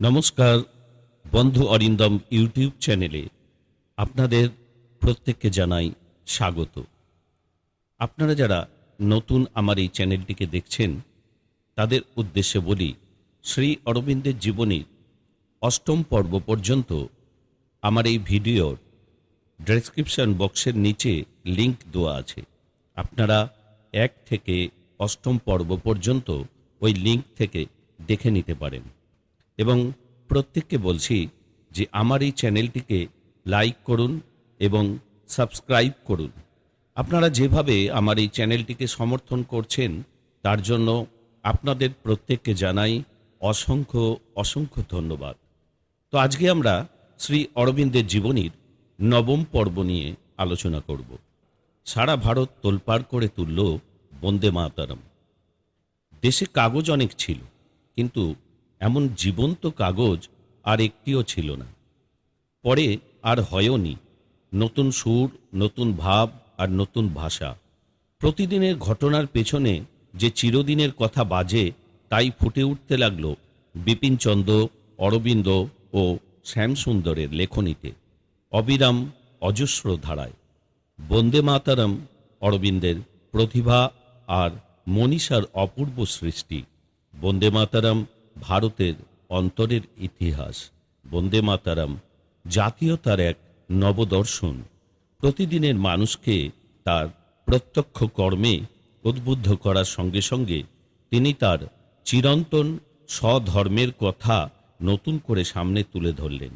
নমস্কার বন্ধু অরিন্দম ইউটিউব চ্যানেলে আপনাদের প্রত্যেককে জানাই স্বাগত। আপনারা যারা নতুন আমার এই চ্যানেলটিকে দেখছেন তাদের উদ্দেশ্যে বলি, শ্রী অরবিন্দের জীবনীর অষ্টম পর্ব পর্যন্ত আমার এই ভিডিওর ডেসক্রিপশন বক্সের নিচে লিংক দেওয়া আছে। আপনারা 1 থেকে অষ্টম পর্ব পর্যন্ত ওই লিংক থেকে দেখে নিতে পারেন। এবং প্রত্যেককে বলছি যে আমার এই চ্যানেলটিকে লাইক করুন এবং সাবস্ক্রাইব করুন। আপনারা যেভাবে আমার এই চ্যানেলটিকে সমর্থন করছেন তার জন্য আপনাদের প্রত্যেককে জানাই অসংখ্য অসংখ্য ধন্যবাদ। তো আজকে আমরা শ্রী অরবিন্দের জীবনীর নবম পর্ব নিয়ে আলোচনা করব। সারা ভারত তোলপাড় করে তুলল বন্দে মাতরম। দেশে কাগজ অনেক ছিল, কিন্তু এমন জীবন্ত কাগজ আর একটিও ছিল না। পরে আর হয়ওনি। নতুন সুর, নতুন ভাব আর নতুন ভাষা। প্রতিদিনের ঘটনার পেছনে যে চিরদিনের কথা বাজে তাই ফুটে উঠতে লাগলো বিপিনচন্দ্র, অরবিন্দ ও শ্যামসুন্দরের লেখনীতে, অবিরাম অজস্র ধারায়। বন্দে মাতরম অরবিন্দের প্রতিভা আর মনীষার অপূর্ব সৃষ্টি। বন্দে মাতরম ভারতের অন্তরের ইতিহাস। বন্দে মাতরম জাতীয়তার এক নবদর্শন। প্রতিদিনের মানুষকে তার প্রত্যক্ষ কর্মে উদ্বুদ্ধ করার সঙ্গে সঙ্গে তিনি তার চিরন্তন স্বধর্মের কথা নতুন করে সামনে তুলে ধরলেন।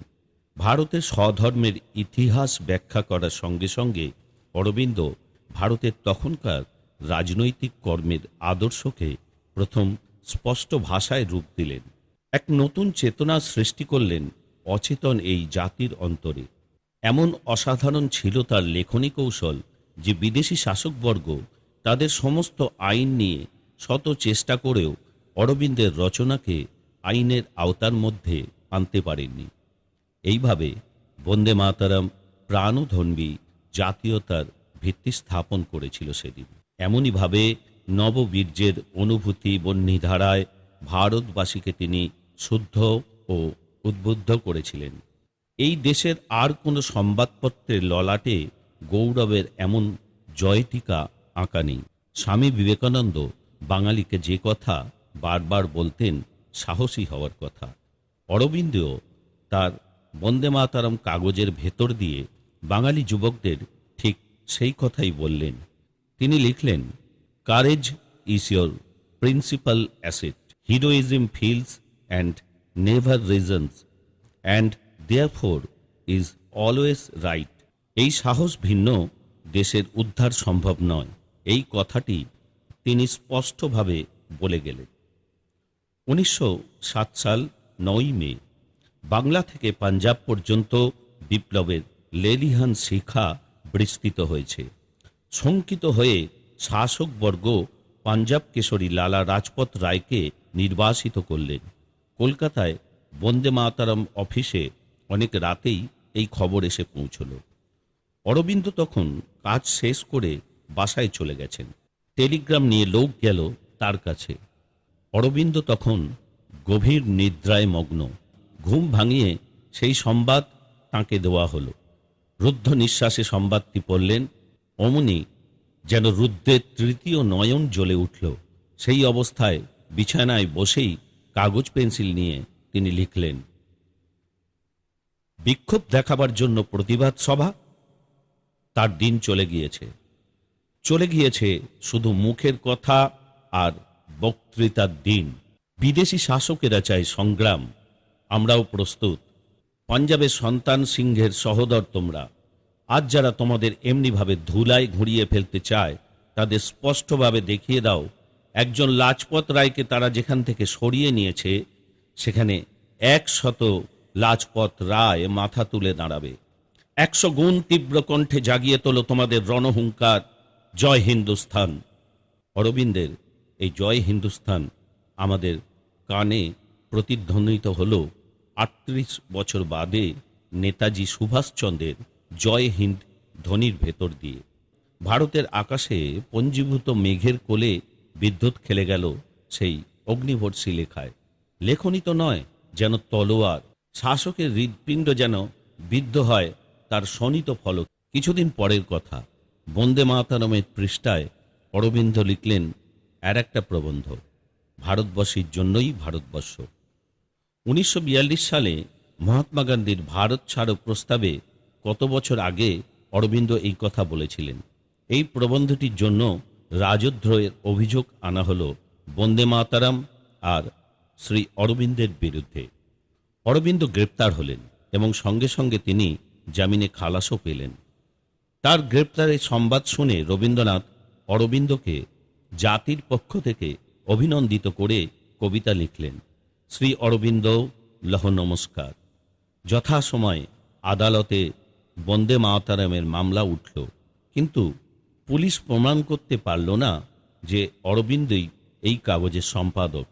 ভারতের স্বধর্মের ইতিহাস ব্যাখ্যা করার সঙ্গে সঙ্গে অরবিন্দ ভারতের তখনকার রাজনৈতিক কর্মের আদর্শকে প্রথম স্পষ্ট ভাষায় রূপ দিলেন। এক নতুন চেতনা সৃষ্টি করলেন অচেতন এই জাতির অন্তরে। এমন অসাধারণ ছিল তার লেখনী কৌশল যে বিদেশি শাসকবর্গ তাদের সমস্ত আইন নিয়ে শত চেষ্টা করেও অরবিন্দের রচনাকে আইনের আওতার মধ্যে আনতে পারেননি। এইভাবে বন্দে মাতরম প্রাণধন্বী জাতীয়তার ভিত্তি স্থাপন করেছিল সেদিন। এমনইভাবে নববীর্যের অনুভূতি বহ্নিধারায় ভারতবাসীকে তিনি শুদ্ধ ও উদ্বুদ্ধ করেছিলেন। এই দেশের আর কোনো সংবাদপত্রের ললাটে গৌরবের এমন জয়টিকা আঁকা নেই। স্বামী বিবেকানন্দ বাঙালিকে যে কথা বারবার বলতেন, সাহসী হওয়ার কথা, অরবিন্দও তার বন্দে মাতরম কাগজের ভেতর দিয়ে বাঙালি যুবকদের ঠিক সেই কথাই বললেন। তিনি লিখলেন, courage is your principal asset, heroism feels and never reasons and therefore is always right. এই সাহস ভিন্ন দেশের উদ্ধার সম্ভব নয়। এই কথাটি তিনি স্পষ্টভাবে বলে গেলেন। 1907 সাল 9 মে বাংলা থেকে পাঞ্জাব পর্যন্ত বিপ্লবের লেলিহান শিখা বিস্তৃত হয়েছে। শঙ্কিত হয়ে শাসকবর্গ পাঞ্জাব কেশরী লালা রাজপথ রায়কে নির্বাসিত করলেন। কলকাতায় বন্দে মাতরম অফিসে অনেক রাতেই এই খবর এসে পৌঁছল। অরবিন্দ তখন কাজ শেষ করে বাসায় চলে গেছেন। টেলিগ্রাম নিয়ে লোক গেল তার কাছে। অরবিন্দ তখন গভীর নিদ্রায় মগ্ন। ঘুম ভাঙিয়ে সেই সংবাদ তাঁকে দেওয়া হলো। রুদ্ধ নিঃশ্বাসে সংবাদটি পড়লেন। অমনি যেন রুদ্রের তৃতীয় নয়ন জ্বলে উঠল। সেই অবস্থায় বিছানায় বসেই কাগজ পেন্সিল নিয়ে তিনি লিখলেন, বিক্ষোভ দেখাবার জন্য প্রতিবাদ সভা। তার দিন চলে গিয়েছে। চলে গিয়েছে শুধু মুখের কথা আর বক্তৃতার দিন। বিদেশি শাসকেরা চায় সংগ্রাম, আমরাও প্রস্তুত। পাঞ্জাবের সন্তান সিংহের সহোদর তোমরা। আজ যারা তোমাদের এমনিভাবে ধুলায় ঘুরিয়ে ফেলতে চায় তাদের স্পষ্টভাবে দেখিয়ে দাও, একজন লাজপত রায়কে তারা যেখান থেকে সরিয়ে নিয়েছে সেখানে 100 লাজপত রায় মাথা তুলে দাঁড়াবে। 100 গুণ তীব্র কণ্ঠে জাগিয়ে তোলো তোমাদের রণহুঙ্কার, জয় হিন্দুস্থান। অরবিন্দের এই জয় হিন্দুস্থান আমাদের কানে প্রতিধ্বনিত হল 38 বছর বাদে নেতাজি সুভাষচন্দ্রের জয় হিন্দ ধ্বনির ভেতর দিয়ে। ভারতের আকাশে পঞ্জীভূত মেঘের কোলে বিদ্যুৎ খেলে গেল সেই অগ্নিবর্ষী লেখায়। লেখনী তো নয়, যেন তলোয়ার, শাসকের হৃৎপিণ্ড যেন বিদ্ধ হয় তার শোণিত ফলক। কিছুদিন পরের কথা, বন্দে মাতরমের পৃষ্ঠায় অরবিন্দ লিখলেন আর একটা প্রবন্ধ, ভারতবর্ষের জন্যই ভারতবর্ষ। 1942 সালে মহাত্মা গান্ধীর ভারত ছাড়ো প্রস্তাবে কত বছর আগে অরবিন্দ এই কথা বলেছিলেন। এই প্রবন্ধটির জন্য রাজদ্রোহের অভিযোগ আনা হলো বন্দে মাতরম আর শ্রী অরবিন্দের বিরুদ্ধে। অরবিন্দ গ্রেপ্তার হলেন এবং সঙ্গে সঙ্গে তিনি জামিনে খালাসও পেলেন। তার গ্রেপ্তারের সংবাদ শুনে রবীন্দ্রনাথ অরবিন্দকে জাতির পক্ষ থেকে অভিনন্দিত করে কবিতা লিখলেন, শ্রী অরবিন্দ লহ নমস্কার। যথাসময়ে আদালতে বন্দে মাতরমের মামলা উঠল, কিন্তু পুলিশ প্রমাণ করতে পারল না যে অরবিন্দই এই কাগজের সম্পাদক।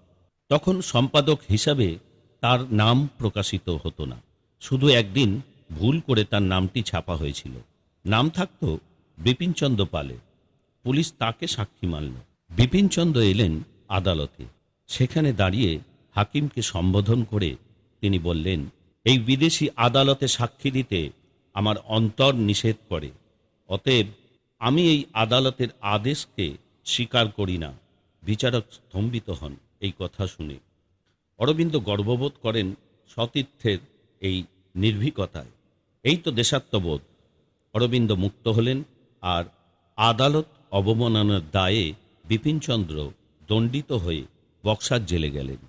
তখন সম্পাদক হিসাবে তার নাম প্রকাশিত হতো না, শুধু একদিন ভুল করে তার নামটি ছাপা হয়েছিল। নাম থাকত বিপিনচন্দ্র পালের। পুলিশ তাকে সাক্ষী মানল। বিপিনচন্দ্র এলেন আদালতে। সেখানে দাঁড়িয়ে হাকিমকে সম্বোধন করে তিনি বললেন, এই বিদেশি আদালতে সাক্ষী দিতে আমার অন্তর নিষেধ করে, অতএব আমি এই আদালতের আদেশকে স্বীকার করি না। বিচারক স্তম্ভিত হন এই কথা শুনে। অরবিন্দ গর্ববোধ করেন সতীর্থের এই নির্ভীকতায়। এই তো দেশাত্মবোধ। অরবিন্দ মুক্ত হলেন আর আদালত অবমাননার দায়ে বিপিনচন্দ্র দণ্ডিত হয়ে বক্সার জেলে গেলেন।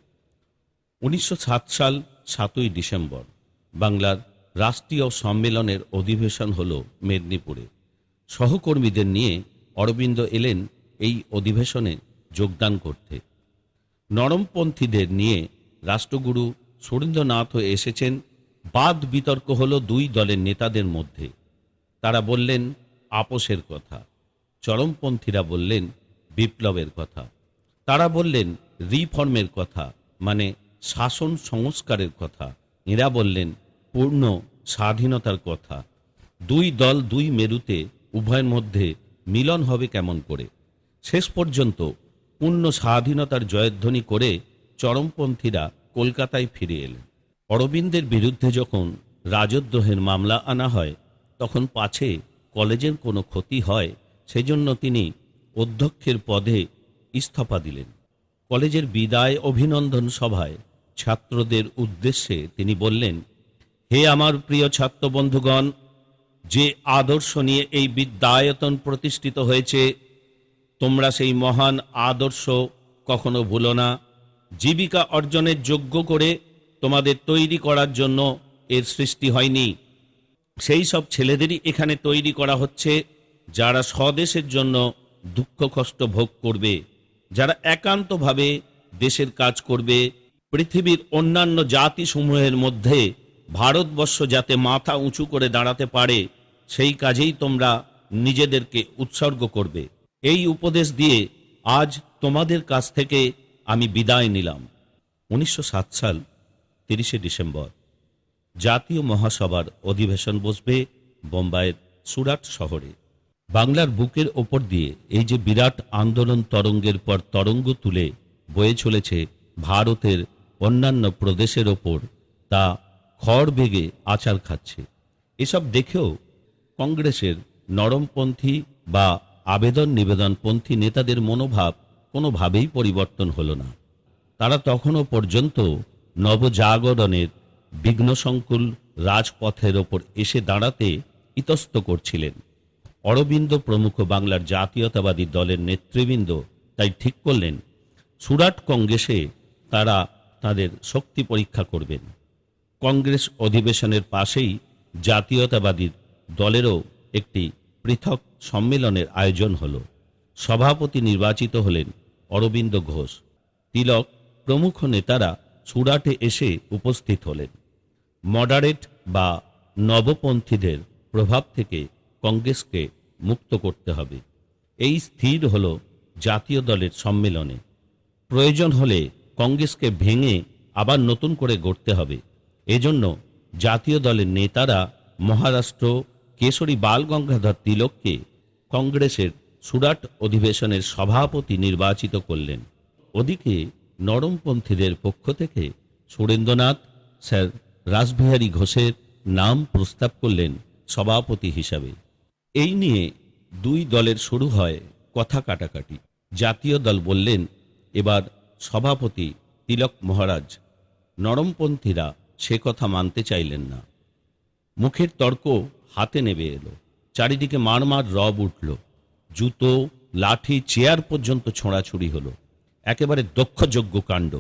1907 সাল 7ই ডিসেম্বর বাংলার রাষ্ট্রীয় সম্মেলনের অধিবেশন হল মেদিনীপুরে। সহকর্মীদের নিয়ে অরবিন্দ এলেন এই অধিবেশনে যোগদান করতে। নরমপন্থীদের নিয়ে রাষ্ট্রগুরু সুরেন্দ্রনাথও এসেছেন। বাদ বিতর্ক হল দুই দলের নেতাদের মধ্যে। তারা বললেন আপোষের কথা, চরমপন্থীরা বললেন বিপ্লবের কথা। তারা বললেন রিফর্মের কথা, মানে শাসন সংস্কারের কথা। এরা বললেন পূর্ণ স্বাধীনতার কথা। দুই দল দুই মেরুতে, উভয়ের মধ্যে মিলন হবে কেমন করে? শেষ পর্যন্ত পূর্ণ স্বাধীনতার জয়ধ্বনি করে চরমপন্থীরা কলকাতায় ফিরে এলেন। অরবিন্দের বিরুদ্ধে যখন রাজদ্রোহের মামলা আনা হয়, তখন পাছে কলেজের কোনো ক্ষতি হয় সেজন্য তিনি অধ্যক্ষের পদে ইস্তফা দিলেন। কলেজের বিদায় অভিনন্দন সভায় ছাত্রদের উদ্দেশ্যে তিনি বললেন, হে আমার প্রিয় ছাত্র বন্ধুগণ, যে আদর্শ নিয়ে এই বিদ্যায়তন প্রতিষ্ঠিত হয়েছে, তোমরা সেই মহান আদর্শ কখনো ভুলো না। জীবিকা অর্জনের যোগ্য করে তোমাদের তৈরি করার জন্য এর সৃষ্টি হয়নি। সেই সব ছেলেদেরই এখানে তৈরি করা হচ্ছে যারা স্বদেশের জন্য দুঃখ কষ্ট ভোগ করবে, যারা একান্তভাবে দেশের কাজ করবে। পৃথিবীর অন্যান্য জাতিসমূহের মধ্যে ভারতবর্ষ যাতে মাথা উঁচু করে দাঁড়াতে পারে, সেই কাজেই তোমরা নিজেদেরকে উৎসর্গ করবে। এই উপদেশ দিয়ে আজ তোমাদের কাছ থেকে আমি বিদায় নিলাম। 1907 সাল 30শে ডিসেম্বর জাতীয় মহাসভার অধিবেশন বসবে বোম্বাইয়ের সুরাট শহরে। বাংলার বুকের ওপর দিয়ে এই যে বিরাট আন্দোলন তরঙ্গের পর তরঙ্গ তুলে বয়ে চলেছে ভারতের অন্যান্য প্রদেশের ওপর, তা খড় বেগে আছাড় খাচ্ছে। এসব দেখেও কংগ্রেসের নরমপন্থী বা আবেদন নিবেদনপন্থী নেতাদের মনোভাব কোনোভাবেই পরিবর্তন হল না। তারা তখনও পর্যন্ত নবজাগরণের বিঘ্নসংকুল রাজপথের ওপর এসে দাঁড়াতে ইতস্ত করছিলেন। অরবিন্দ প্রমুখ বাংলার জাতীয়তাবাদী দলের নেতৃবৃন্দ তাই ঠিক করলেন সুরাট কংগ্রেসে তারা তাদের শক্তি পরীক্ষা করবেন। কংগ্রেস অধিবেশনের পাশেই জাতীয়তাবাদী দলেরও একটি পৃথক সম্মেলনের আয়োজন হল। সভাপতি নির্বাচিত হলেন অরবিন্দ ঘোষ। তিলক প্রমুখ নেতারা সুরাটে এসে উপস্থিত হলেন। মডারেট বা নবপন্থীদের প্রভাব থেকে কংগ্রেসকে মুক্ত করতে হবে, এই স্থির হল জাতীয় দলের সম্মেলনে। প্রয়োজন হলে কংগ্রেসকে ভেঙে আবার নতুন করে গড়তে হবে। এজন্য জাতীয় দলের নেতারা মহারাষ্ট্র কেশরী বাল গঙ্গাধর তিলককে কংগ্রেসের সুরাট অধিবেশনের সভাপতি নির্বাচিত করলেন। ওদিকে নরমপন্থীদের পক্ষ থেকে সুরেন্দ্রনাথ স্যার রাসবিহারী ঘোষের নাম প্রস্তাব করলেন সভাপতি হিসাবে। এই নিয়ে দুই দলের শুরু হয় কথা কাটাকাটি। জাতীয় দল বললেন এবার সভাপতি তিলক মহারাজ। নরমপন্থীরা সে কথা মানতে চাইলেন না। মুখের তর্ক হাতে নেবে এলো। চারিদিকে মারমার রব উঠল। জুতো, লাঠি, চেয়ার পর্যন্ত ছোঁড়াছুড়ি হলো। একেবারে দক্ষযজ্ঞ কাণ্ড।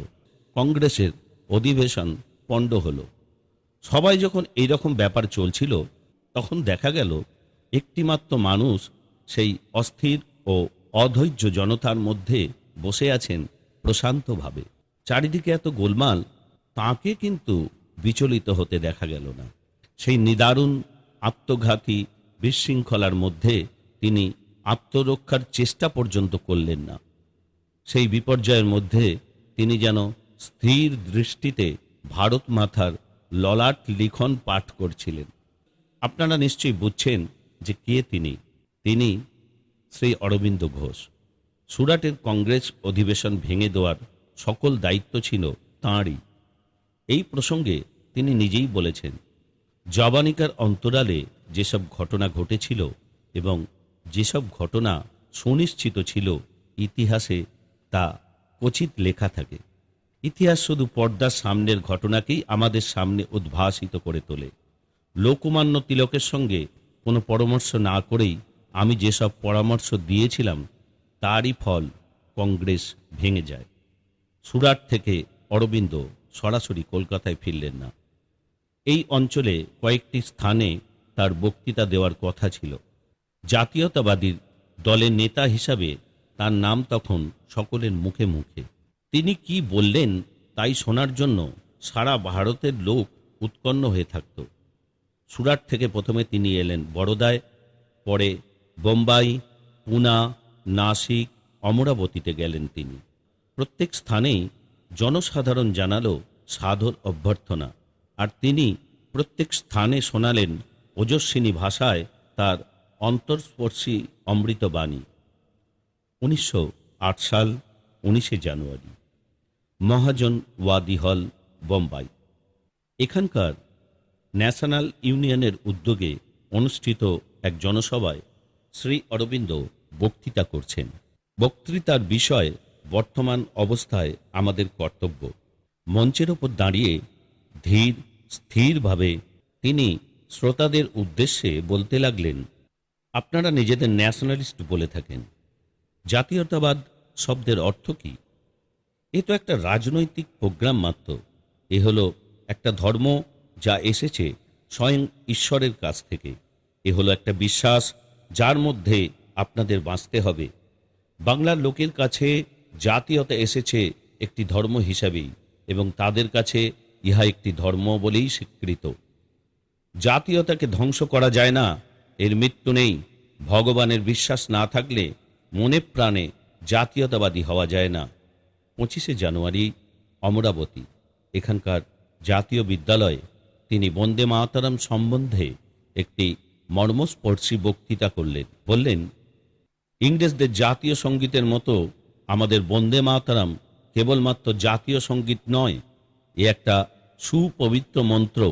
কংগ্রেসের অধিবেশন পণ্ড হলো। সবাই যখন এইরকম ব্যাপার চলছিল, তখন দেখা গেল একটিমাত্র মানুষ সেই অস্থির ও অধৈর্য জনতার মধ্যে বসে আছেন প্রশান্তভাবে। চারিদিকে এত গোলমাল, তাঁকে কিন্তু বিচলিত হতে দেখা গেল না। সেই নিদারুণ আত্মঘাতী বিশৃঙ্খলার মধ্যে তিনি আত্মরক্ষার চেষ্টা পর্যন্ত করলেন না। সেই বিপর্যয়ের মধ্যে তিনি যেন স্থির দৃষ্টিতে ভারত মাতার ললাট লিখন পাঠ করছিলেন। আপনারা নিশ্চয়ই বুঝছেন যে কে তিনি। তিনি শ্রী অরবিন্দ ঘোষ। সুরাটের কংগ্রেস অধিবেশন ভেঙে দেওয়ার সকল দায়িত্ব ছিল তাঁরই। এই প্রসঙ্গে তিনি নিজেই বলেছেন, জবানিকার অন্তরালে যেসব ঘটনা ঘটেছিল এবং যেসব ঘটনা সুনিশ্চিত ছিল ইতিহাসে, তা কচিত লেখা থাকে। ইতিহাস শুধু পর্দার সামনের ঘটনাকেই আমাদের সামনে উদ্ভাসিত করে তোলে। লোকমান্য তিলকের সঙ্গে কোনো পরামর্শ না করেই আমি যেসব পরামর্শ দিয়েছিলাম, তারই ফল কংগ্রেস ভেঙে যায়। সুরাট থেকে অরবিন্দ সরাসরি কলকাতায় ফিরলেন না। এই অঞ্চলে কয়েকটি স্থানে তার বক্তৃতা দেওয়ার কথা ছিল। জাতীয়তাবাদী দলের নেতা হিসাবে তার নাম তখন সকলের মুখে মুখে। তিনি কি বললেন তাই শোনার জন্য সারা ভারতের লোক উৎকণ্ঠ হয়ে থাকত। সুরাট থেকে প্রথমে তিনি এলেন বরোদায়, পরে বোম্বাই, পুনা, নাসিক, অমরাবতীতে গেলেন তিনি। প্রত্যেক স্থানেই জনসাধারণ জানালো সাদর অভ্যর্থনা, আর তিনি প্রত্যেক স্থানে শোনালেন ওজস্বিনী ভাষায় তার অন্তর্স্পর্শী অমৃতবাণী। 1908 সাল 19 জানুয়ারি, মহাজন ওয়াদি হল, বোম্বাই। এখানকার ন্যাশনাল ইউনিয়নের উদ্যোগে অনুষ্ঠিত এক জনসভায় শ্রী অরবিন্দ বক্তৃতা করছেন। বক্তৃতার বিষয় বর্তমান অবস্থায় আমাদের কর্তব্য। মঞ্চের ওপর দাঁড়িয়ে ধীর স্থিরভাবে তিনি শ্রোতাদের উদ্দেশ্যে বলতে লাগলেন, আপনারা নিজেদের ন্যাশনালিস্ট বলে থাকেন। জাতীয়তাবাদ শব্দের অর্থ কি? এ তো একটা রাজনৈতিক প্রোগ্রাম মাত্র। এ হলো একটা ধর্ম যা এসেছে স্বয়ং ঈশ্বরের কাছ থেকে। এ হলো একটা বিশ্বাস যার মধ্যে আপনাদের বাঁচতে হবে। বাংলার লোকের কাছে জাতীয়তা এসেছে একটি ধর্ম হিসাবেই, এবং তাদের কাছে ইহা একটি ধর্ম বলেই স্বীকৃত। জাতীয়তাকে ধ্বংস করা যায় না, এর মৃত্যু নেই। ভগবানের বিশ্বাস না থাকলে মনে প্রাণে জাতীয়তাবাদী হওয়া যায় না। 25 জানুয়ারি, অমরাবতী, এখানকার জাতীয় বিদ্যালয়ে তিনি বন্দে মাতরম সম্বন্ধে একটি মর্মস্পর্শী বক্তৃতা করলেন। বললেন, ইংরেজদের জাতীয় সঙ্গীতের মতো আমাদের বন্দে মাতরম কেবলমাত্র জাতীয় সঙ্গীত নয়, এ একটা সুপবিত্র মন্ত্র।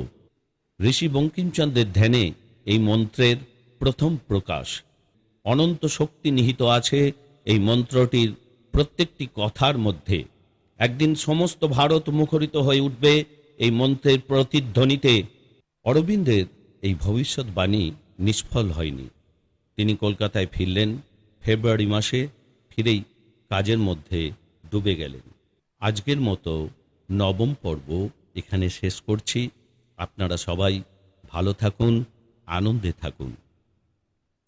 ঋষি বঙ্কিমচন্দ্রের ধ্যানে এই মন্ত্রের প্রথম প্রকাশ। অনন্ত শক্তি নিহিত আছে এই মন্ত্রটির প্রত্যেকটি কথার মধ্যে। একদিন সমস্ত ভারত মুখরিত হয়ে উঠবে এই মন্ত্রের প্রতিধ্বনিতে। অরবিন্দের এই ভবিষ্যৎবাণী নিষ্ফল হয়নি। তিনি কলকাতায় ফিরলেন ফেব্রুয়ারি মাসে। ফিরেই কাজের মধ্যে ডুবে গেলেন। আজকের মতো নবম পর্ব এখানে শেষ করছি। আপনারা সবাই ভালো থাকুন, আনন্দে থাকুন।